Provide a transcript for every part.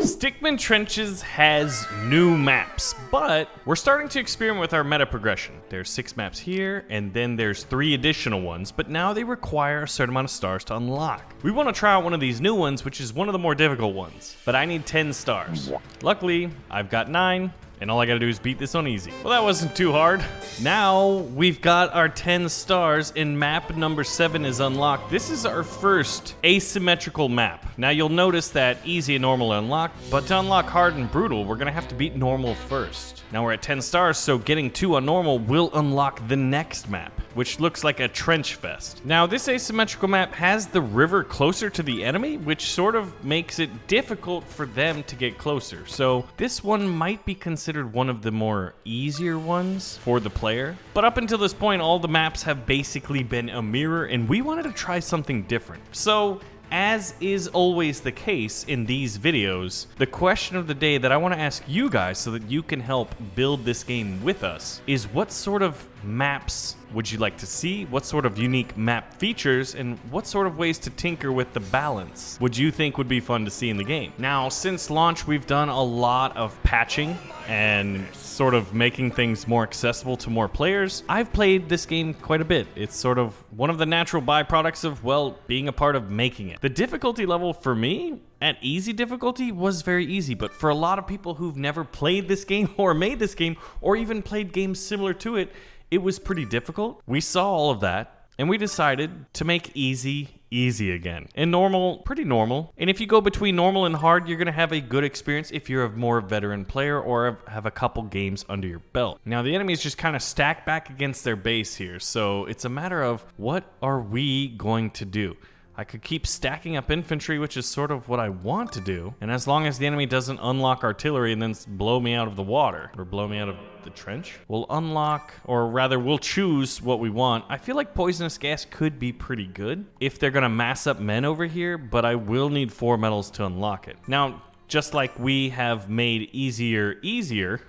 Stickman Trenches has new maps, but we're starting to experiment with our meta progression. There's 6 maps here, and then there's 3 additional ones, but now they require a certain amount of stars to unlock. We want to try out one of these new ones, which is one of the more difficult ones, but I need 10 stars. Luckily, I've got 9. And all I gotta do is beat this on easy. Well, that wasn't too hard. Now, we've got our 10 stars and map number 7 is unlocked. This is our first asymmetrical map. Now, you'll notice that easy and normal are unlocked, but to unlock hard and brutal, we're gonna have to beat normal first. Now we're at 10 stars, so getting 2 on normal will unlock the next map, which looks like a trench fest. Now, this asymmetrical map has the river closer to the enemy, which sort of makes it difficult for them to get closer. So this one might be considered one of the more easier ones for the player. But up until this point, all the maps have basically been a mirror, and we wanted to try something different. So, as is always the case in these videos, the question of the day that I want to ask you guys so that you can help build this game with us is, what sort of maps would you like to see? What sort of unique map features, and what sort of ways to tinker with the balance would you think would be fun to see in the game? Now, since launch, we've done a lot of patching and sort of making things more accessible to more players. I've played this game quite a bit. It's sort of one of the natural byproducts of, well, being a part of making it. The difficulty level for me at easy difficulty was very easy, but for a lot of people who've never played this game or made this game or even played games similar to it, it was pretty difficult. We saw all of that, and we decided to make easy again. And normal, pretty normal. And if you go between normal and hard, you're gonna have a good experience if you're a more veteran player or have a couple games under your belt. Now, the enemies just kind of stack back against their base here, so it's a matter of, what are we going to do? I could keep stacking up infantry, which is sort of what I want to do. And as long as the enemy doesn't unlock artillery and then blow me out of the water, or blow me out of the trench, we'll unlock, or rather we'll choose what we want. I feel like poisonous gas could be pretty good if they're gonna mass up men over here, but I will need 4 medals to unlock it. Now, just like we have made easier,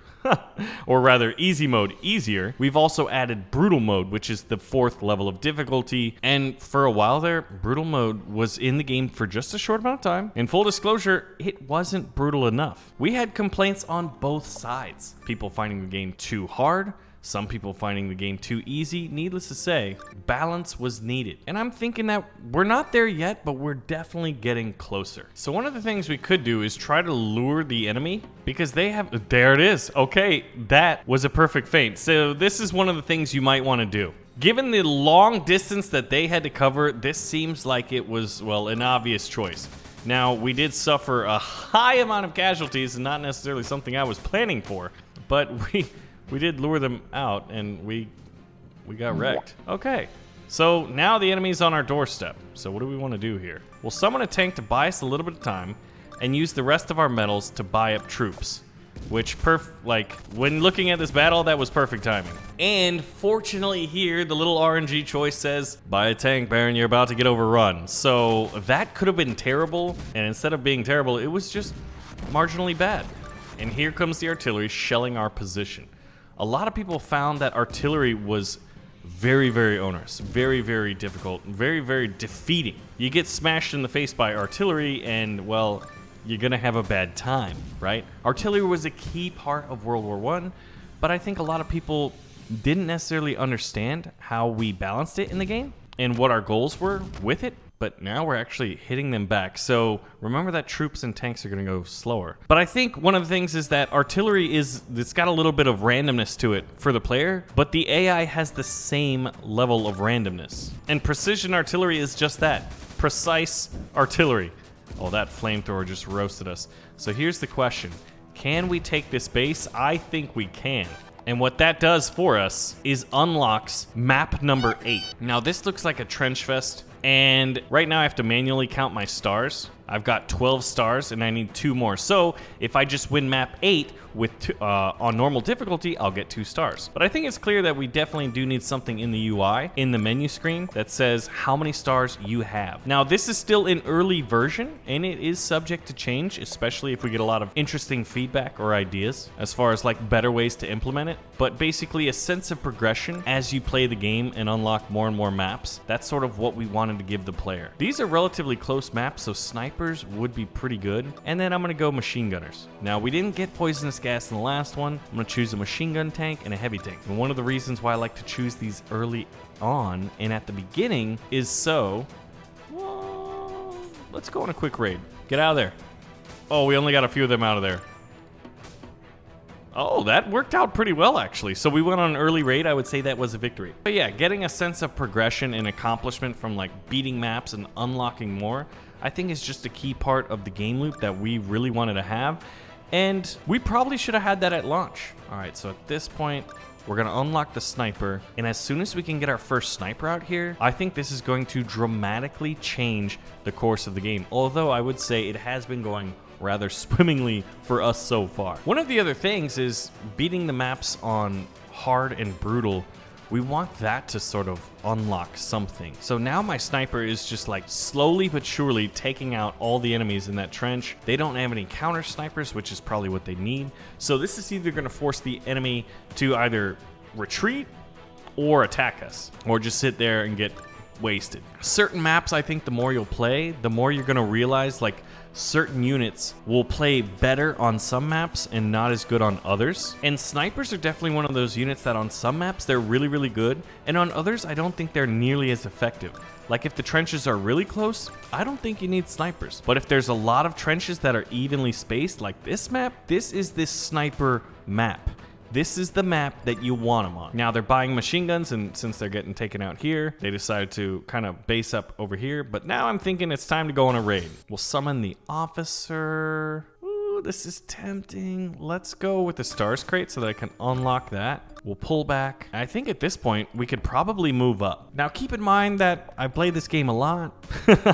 or rather easy mode easier, we've also added brutal mode, which is the 4th level of difficulty. And for a while there, brutal mode was in the game for just a short amount of time. In full disclosure, it wasn't brutal enough. We had complaints on both sides. People finding the game too hard, some people finding the game too easy. Needless to say, balance was needed. And I'm thinking that we're not there yet, but we're definitely getting closer. So one of the things we could do is try to lure the enemy, because they have, there it is. Okay, that was a perfect feint. So this is one of the things you might want to do. Given the long distance that they had to cover, this seems like it was, well, an obvious choice. Now, we did suffer a high amount of casualties, and not necessarily something I was planning for, but we did lure them out, and we got wrecked. Okay, so now the enemy's on our doorstep. So what do we want to do here? We'll summon a tank to buy us a little bit of time, and use the rest of our medals to buy up troops. Which, like, when looking at this battle, that was perfect timing. And fortunately here, the little RNG choice says, buy a tank, Baron, you're about to get overrun. So that could have been terrible, and instead of being terrible, it was just marginally bad. And here comes the artillery shelling our position. A lot of people found that artillery was very, very onerous, very, very difficult, very, very defeating. You get smashed in the face by artillery and, well, you're gonna have a bad time, right? Artillery was a key part of World War I, but I think a lot of people didn't necessarily understand how we balanced it in the game and what our goals were with it. But now we're actually hitting them back. So remember that troops and tanks are gonna go slower. But I think one of the things is that artillery it's got a little bit of randomness to it for the player, but the AI has the same level of randomness. And precision artillery is just that, precise artillery. Oh, that flamethrower just roasted us. So here's the question, can we take this base? I think we can. And what that does for us is unlocks map number 8. Now this looks like a trench fest. And right now I have to manually count my stars. I've got 12 stars and I need 2 more. So if I just win map 8 with on normal difficulty, I'll get 2 stars. But I think it's clear that we definitely do need something in the UI, in the menu screen, that says how many stars you have. Now this is still an early version and it is subject to change, especially if we get a lot of interesting feedback or ideas as far as like better ways to implement it. But basically a sense of progression as you play the game and unlock more and more maps. That's sort of what we wanted to give the player. These are relatively close maps, so sniper snipers would be pretty good. And then I'm gonna go machine gunners. Now, we didn't get poisonous gas in the last one. I'm gonna choose a machine gun tank and a heavy tank. And one of the reasons why I like to choose these early on and at the beginning is so... Well, let's go on a quick raid. Get out of there. Oh, we only got a few of them out of there. Oh, that worked out pretty well, actually. So we went on an early raid. I would say that was a victory. But yeah, getting a sense of progression and accomplishment from like beating maps and unlocking more, I think is just a key part of the game loop that we really wanted to have. And we probably should have had that at launch. All right, so at this point, we're gonna unlock the sniper. And as soon as we can get our first sniper out here, I think this is going to dramatically change the course of the game. Although I would say it has been going rather swimmingly for us so far. One of the other things is beating the maps on hard and brutal. We want that to sort of unlock something. So now my sniper is just like slowly but surely taking out all the enemies in that trench. They don't have any counter snipers, which is probably what they need. So this is either gonna force the enemy to either retreat or attack us, or just sit there and get wasted. Certain maps, I think the more you'll play, the more you're gonna realize like certain units will play better on some maps and not as good on others. And snipers are definitely one of those units that on some maps they're really, really good, and on others I don't think they're nearly as effective. Like if the trenches are really close, I don't think you need snipers. But if there's a lot of trenches that are evenly spaced like this map, this is this sniper map. This is the map that you want them on. Now they're buying machine guns, and since they're getting taken out here, they decided to kind of base up over here. But now I'm thinking it's time to go on a raid. We'll summon the officer. Ooh, this is tempting. Let's go with the stars crate so that I can unlock that. We'll pull back. I think at this point, we could probably move up. Now keep in mind that I played this game a lot.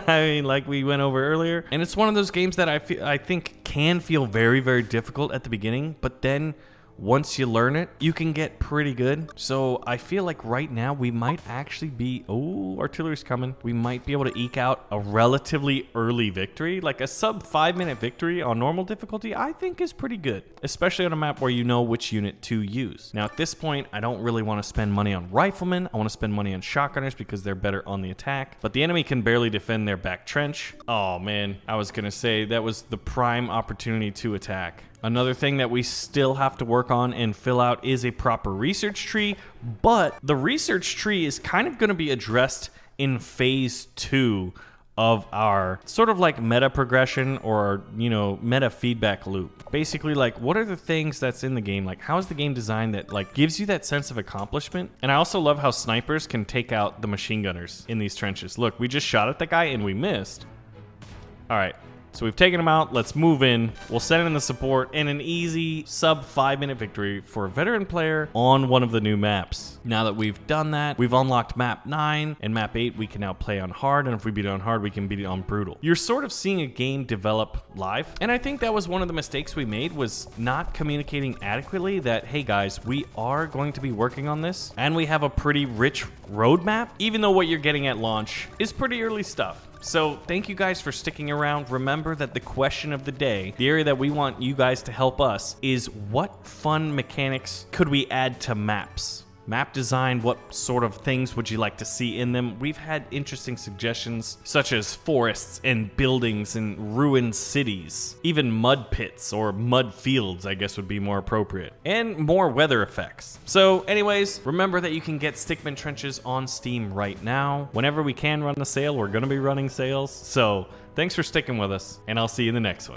I mean, like we went over earlier. And it's one of those games that I think can feel very, very difficult at the beginning, but then once you learn it, you can get pretty good. So I feel like right now we might actually be, oh, artillery's coming. We might be able to eke out a relatively early victory. Like a sub 5-minute victory on normal difficulty, I think is pretty good, especially on a map where you know which unit to use. Now at this point, I don't really want to spend money on riflemen. I want to spend money on shotgunners because they're better on the attack, but the enemy can barely defend their back trench. Oh man, I was gonna say that was the prime opportunity to attack. Another thing that we still have to work on and fill out is a proper research tree, but the research tree is kind of going to be addressed in phase 2 of our sort of like meta progression or, you know, meta feedback loop. Basically, like, what are the things that's in the game? Like, how is the game designed that like gives you that sense of accomplishment? And I also love how snipers can take out the machine gunners in these trenches. Look, we just shot at the guy and we missed. All right. So we've taken them out. Let's move in. We'll send in the support and an easy sub 5-minute victory for a veteran player on one of the new maps. Now that we've done that, we've unlocked map 9 and map 8. We can now play on hard, and if we beat it on hard, we can beat it on brutal. You're sort of seeing a game develop live, and I think that was one of the mistakes we made, was not communicating adequately that, hey guys, we are going to be working on this, and we have a pretty rich roadmap, even though what you're getting at launch is pretty early stuff. So thank you guys for sticking around. Remember that the question of the day, the area that we want you guys to help us, is what fun mechanics could we add to maps? Map design, what sort of things would you like to see in them? We've had interesting suggestions, such as forests and buildings and ruined cities. Even mud pits or mud fields, I guess would be more appropriate. And more weather effects. So anyways, remember that you can get Stickman Trenches on Steam right now. Whenever we can run a sale, we're gonna be running sales. So thanks for sticking with us, and I'll see you in the next one.